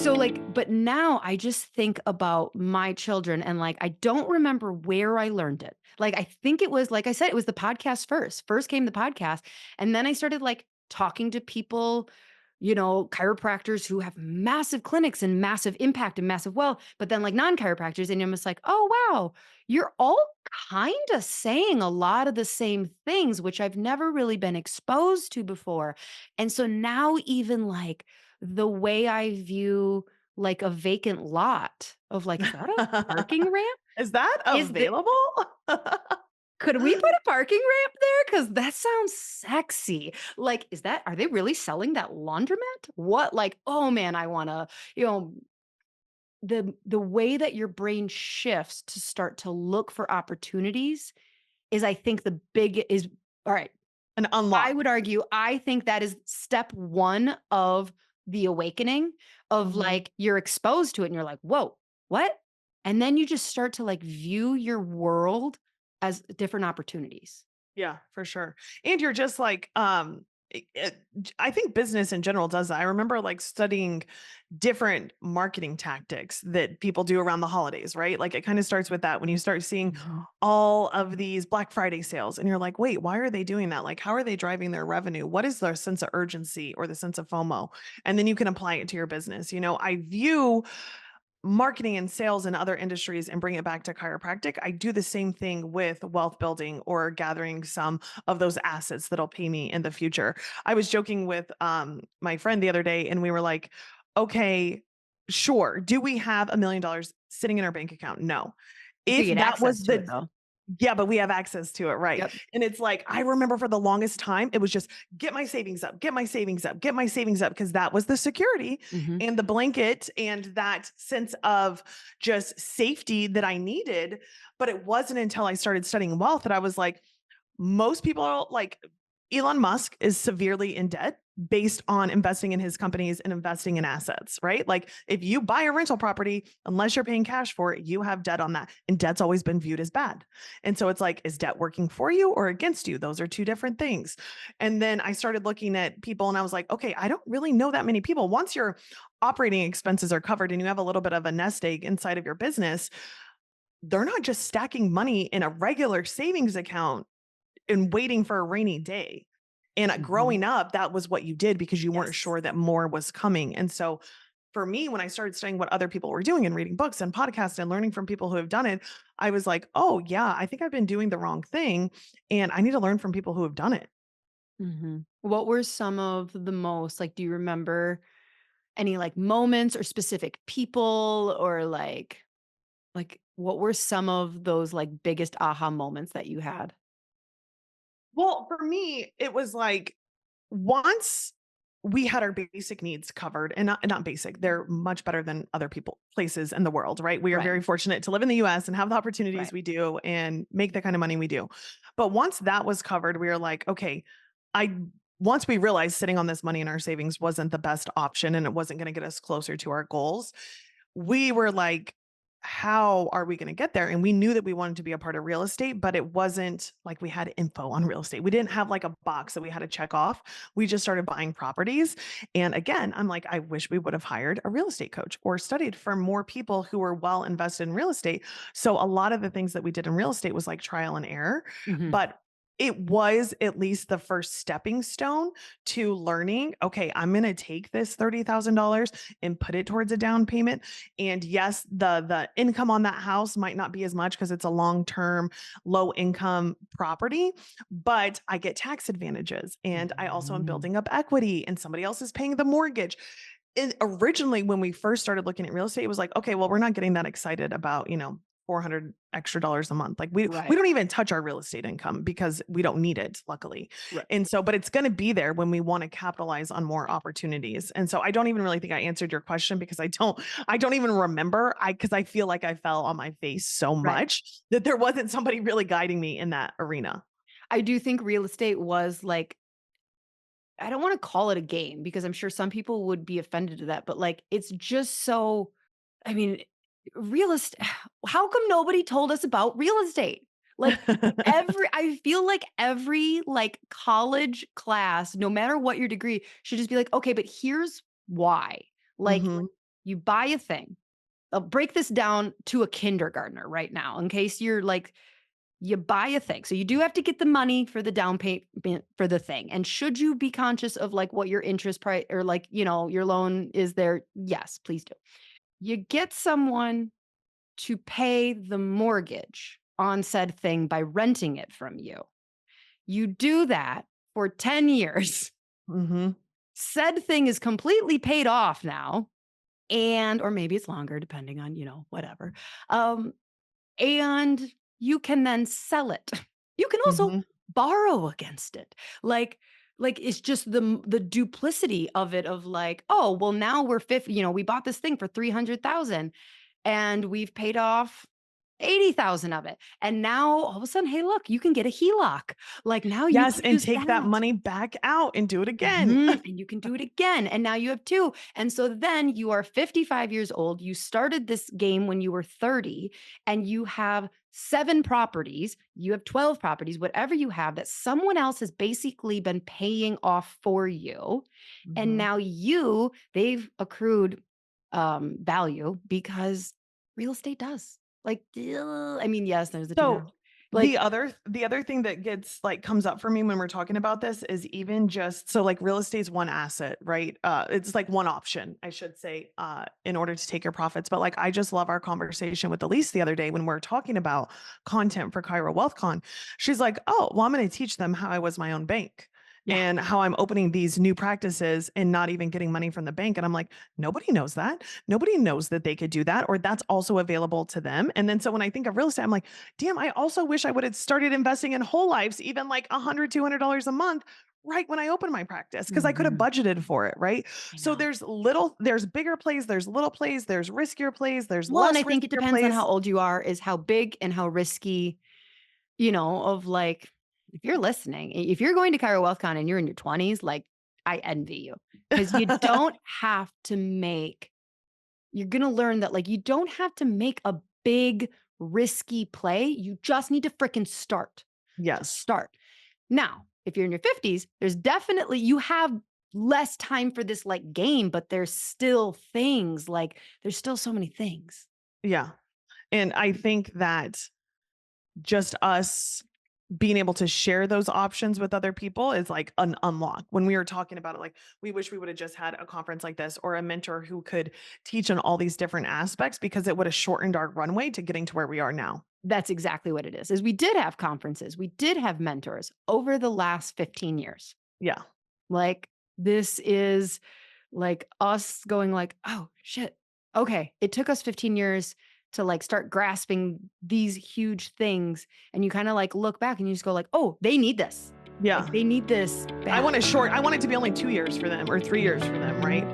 So like, but now I just think about my children and like, I don't remember where I learned it. Like, I think it was, like I said, it was the podcast first. First came the podcast. And then I started like talking to people, chiropractors who have massive clinics and massive impact and massive wealth, but then like non-chiropractors. And I'm just like, oh, wow, you're all kind of saying a lot of the same things, which I've never really been exposed to before. And so now even like, the way I view, like, a vacant lot of, like, is that a parking ramp? Is that Is the available? Could we put a parking ramp there? Because that sounds sexy. Like, are they really selling that laundromat? What, like, oh, man, I wanna, you know, the way that your brain shifts to start to look for opportunities is, I think, the big is all right. An I unlock. would argue, I think that is step 1 of the awakening of, Mhm. like, you're exposed to it and you're like, "Whoa, what?" And then you just start to, like, view your world as different opportunities. Yeah, for sure. And you're just like, I think business in general does that. I remember like studying different marketing tactics that people do around the holidays, right? Like it kind of starts with that when you start seeing Mhm. all of these Black Friday sales and you're like, wait, why are they doing that? Like, how are they driving their revenue? What is their sense of urgency or the sense of FOMO? And then you can apply it to your business. I view marketing and sales in other industries and bring it back to chiropractic. I do the same thing with wealth building or gathering some of those assets that'll pay me in the future. I was joking with my friend the other day and we were like, okay, sure. Do we have $1 million sitting in our bank account? No. Do If you get that access was to it, the though. Yeah, but we have access to it, right. Yep. And it's like, I remember for the longest time, it was just get my savings up, get my savings up, get my savings up, because that was the security Mhm. and the blanket and that sense of just safety that I needed. But it wasn't until I started studying wealth that I was like, most people are like Elon Musk is severely in debt based on investing in his companies and investing in assets, right? Like if you buy a rental property, unless you're paying cash for it, you have debt on that. And debt's always been viewed as bad. And so it's like, is debt working for you or against you? Those are two different things. And then I started looking at people and I was like, okay, I don't really know that many people. Once your operating expenses are covered and you have a little bit of a nest egg inside of your business, they're not just stacking money in a regular savings account and waiting for a rainy day. And Mhm. growing up, that was what you did because you weren't Yes. sure that more was coming. And so for me, when I started studying what other people were doing and reading books and podcasts and learning from people who have done it, I was like, oh, yeah, I think I've been doing the wrong thing. And I need to learn from people who have done it. Mhm. What were some of the most like, do you remember any, like, moments or specific people or, like, what were some of those, like, biggest aha moments that you had? Well, for me, it was like once we had our basic needs covered and not basic, they're much better than other people places in the world, right? We are Right, very fortunate to live in the US and have the opportunities right. we do and make the kind of money we do. But once that was covered, we were like, okay, I once we realized sitting on this money in our savings wasn't the best option and it wasn't going to get us closer to our goals, we were like, how are we going to get there? And we knew that we wanted to be a part of real estate, but it wasn't like we had info on real estate. We didn't have like a box that we had to check off. We just started buying properties. And again, I'm like, I wish we would have hired a real estate coach or studied for more people who were well invested in real estate. So a lot of the things that we did in real estate was like trial and error, Mhm. but it was at least the first stepping stone to learning, okay, I'm going to take this $30,000 and put it towards a down payment. And yes, the income on that house might not be as much because it's a long-term, low-income property, but I get tax advantages. And I also am Mhm. building up equity and somebody else is paying the mortgage. And originally, when we first started looking at real estate, it was like, okay, well, we're not getting that excited about, 400 extra dollars a month. Like we Right, don't even touch our real estate income because we don't need it, luckily. right. And so, but it's going to be there when we want to capitalize on more opportunities. And so I don't even really think I answered your question because I don't even remember. Because I feel like I fell on my face so Right. much that there wasn't somebody really guiding me in that arena. I do think real estate was, like, I don't wanna call it a game because I'm sure some people would be offended to that, but, like, it's just so I mean, real est how come nobody told us about real estate? Like, I feel like every, like, college class, no matter what your degree, should just be like, "Okay, but here's why." Like, Mhm. You buy a thing. I'll break this down to a kindergartner right now in case you're like, you buy a thing. So you do have to get the money for the down payment for the thing. And should you be conscious of like what your interest price or like, your loan is there? Yes, please do. You get someone to pay the mortgage on said thing by renting it from you. You do that for 10 years. Mhm. Said thing is completely paid off now. And, or maybe it's longer, depending on, whatever. Um, and you can then sell it. You can also Mhm. borrow against it. Like it's just the duplicity of it of like, oh, well now we're 50, we bought this thing for 300,000 and we've paid off 80,000 of it. And now all of a sudden, hey, look, you can get a HELOC. Like now you Yes, can and use take that that. money back out and do it again. Mhm, and you can do it again, and now you have 2, and so then you are 55 years old, you started this game when you were 30, and you have 7 properties, you have 12 properties, whatever you have that someone else has basically been paying off for you, and Mhm. now they've accrued, value because real estate does. Like, I mean, yes, there's the So 2,000 the like other the other thing that gets like comes up for me when we're talking about this is even just so like real estate's one asset, right? It's like one option, I should say, in order to take your profits. But like I just love our conversation with Elise the other day when we're talking about content for Cairo WealthCon. She's like, oh, well, I'm going to teach them how I was my own bank yeah, and how I'm opening these new practices and not even getting money from the bank. And I'm like, nobody knows that. Nobody knows that they could do that, or that's also available to them. And then so when I think of real estate, I'm like, damn, I also wish I would have started investing in whole lives, even like $100, $200 a month right when I opened my practice, because I could have mhm, budgeted for it. Right. I So know. there's bigger plays, there's little plays, there's riskier plays, there's Well, and I less think it riskier depends on plays. how old you are, is how big and how risky, of like, if you're listening, if you're going to Cairo WealthCon and you're in your 20s, like, I envy you because you don't have to make, you're going to learn that, like, you don't have to make a big, risky play. You just need to freaking start. Just Yes. start. Now, if you're in your 50s, there's definitely, you have less time for this like game, but there's still things like, there's still so many things. Yeah. And I think that just us being able to share those options with other people is like an unlock. When we were talking about it, like we wish we would have just had a conference like this or a mentor who could teach on all these different aspects because it would have shortened our runway to getting to where we are now. That's exactly what it is we did have conferences, we did have mentors over the last 15 years. Yeah. Like, this is like us going like, "Oh, shit. Okay, it took us 15 years to, like, start grasping these huge things," and you kinda, like, look back and you just go like, "Oh, they need this. Like, Yeah. they need this I bad." want it short. I want it to be only 2 years for them or 3 years for them, right?